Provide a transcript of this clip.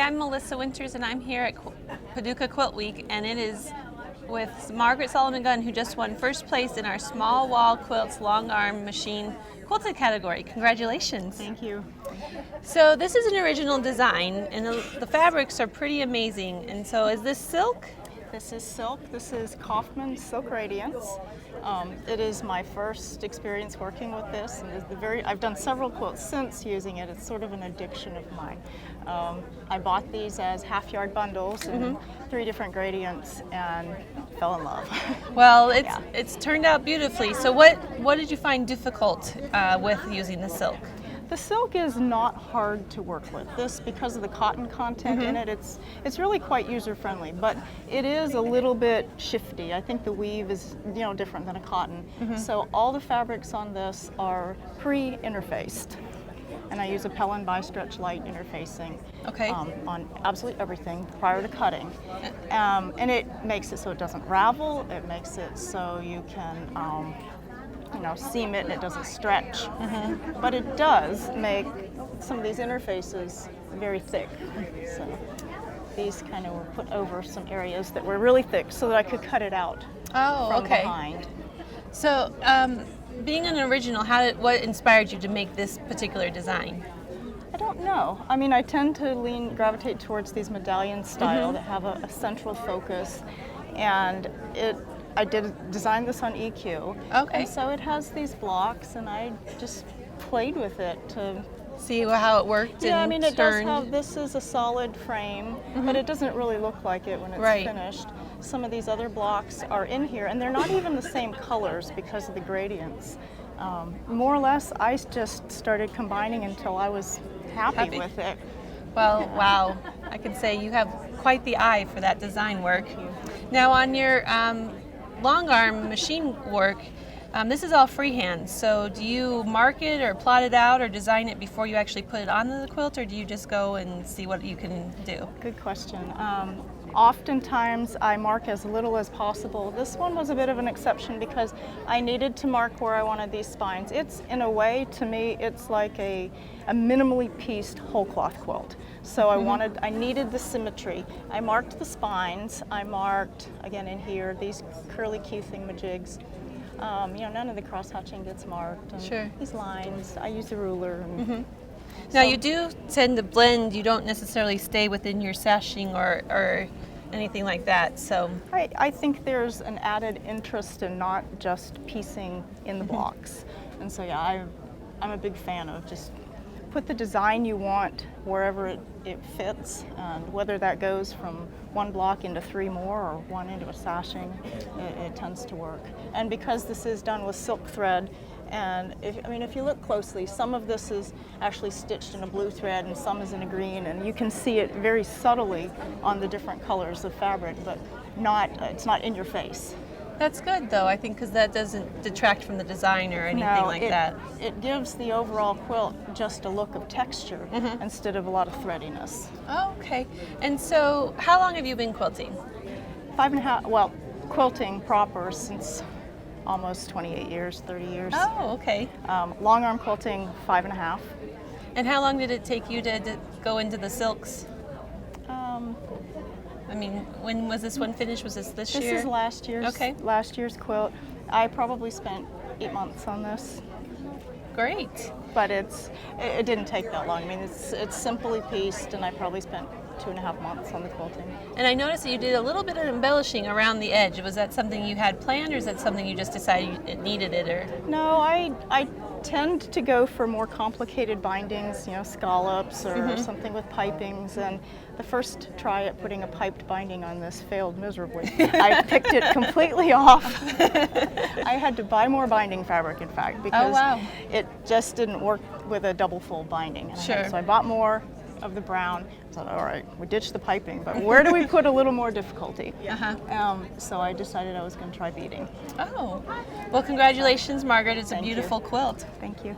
I'm Melissa Winters, and I'm here at Paducah Quilt Week, and it is with Margaret Gunn, who just won first place in our small wall quilts Longarm machine quilted category. Congratulations. Thank you. So this is an original design, and the fabrics are pretty amazing. And so is this silk? This is silk. This is Kaufman Silk Radiance. It is my first experience working with this, and I've done several quilts since using it. It's sort of an addiction of mine. I bought these as half-yard bundles in 3 different gradients and fell in love. Well, it's turned out beautifully. So what did you find difficult with using the silk? The silk is not hard to work with. This, because of the cotton content in it, it's really quite user-friendly, but it is a little bit shifty. I think the weave is different than a cotton. So all the fabrics on this are pre-interfaced. And I use a Pellin bi-stretch light interfacing on absolutely everything prior to cutting. And it makes it so it doesn't ravel, it makes it so you can seam it and it doesn't stretch. But it does make some of these interfaces very thick. So these kind of were put over some areas that were really thick so that I could cut it out from behind. So being an original, what inspired you to make this particular design? I don't know. I mean, I tend to gravitate towards these medallion style that have a central focus, and I did design this on EQ. And so it has these blocks, and I just played with it to see how it worked. Yeah, I mean, it does have, this is a solid frame, but it doesn't really look like it when it's finished. Some of these other blocks are in here, and they're not even the same colors because of the gradients. More or less, I just started combining until I was happy with it. Well, wow. I can say you have quite the eye for that design work. Now, on your Longarm machine work, this is all freehand, so do you mark it or plot it out or design it before you actually put it on the quilt, or do you just go and see what you can do? Good question. Oftentimes I mark as little as possible. This one was a bit of an exception because I needed to mark where I wanted these spines. It's, in a way, to me, it's like a minimally pieced whole cloth quilt. So I needed the symmetry. I marked the spines. I marked, again in here, these curly Q thingamajigs. None of the cross-hatching gets marked. And these lines, I use a ruler. And Now you do tend to blend. You don't necessarily stay within your sashing or anything like that. So I think there's an added interest in not just piecing in the blocks. And so I'm a big fan of just put the design you want wherever it fits, and whether that goes from 1 block into 3 more or 1 into a sashing, it tends to work. And because this is done with silk thread, and if you look closely, some of this is actually stitched in a blue thread and some is in a green, and you can see it very subtly on the different colors of fabric, but it's not in your face. That's good, though, I think, because that doesn't detract from the design or anything like that. It gives the overall quilt just a look of texture instead of a lot of threadiness. Oh, okay. And so how long have you been quilting? 5.5, well, quilting proper since almost 28 years, 30 years. Oh, okay. Longarm quilting, 5.5. And how long did it take you to go into the silks? When was this one finished? Was this year? This is last year's quilt. I probably spent 8 months on this. Great. But it didn't take that long. It's simply pieced, and I probably spent 2.5 months on the quilting. And I noticed that you did a little bit of embellishing around the edge. Was that something you had planned, or is that something you just decided it needed it? Or no, I tend to go for more complicated bindings, scallops or something with pipings. And the first try at putting a piped binding on this failed miserably. I picked it completely off. I had to buy more binding fabric, in fact, because it just didn't work with a double fold binding. And so I bought more of the brown. I thought, all right, we ditched the piping, but where do we put a little more difficulty? So I decided I was going to try beading. Oh, well, congratulations, Margaret. It's a beautiful quilt. Thank you.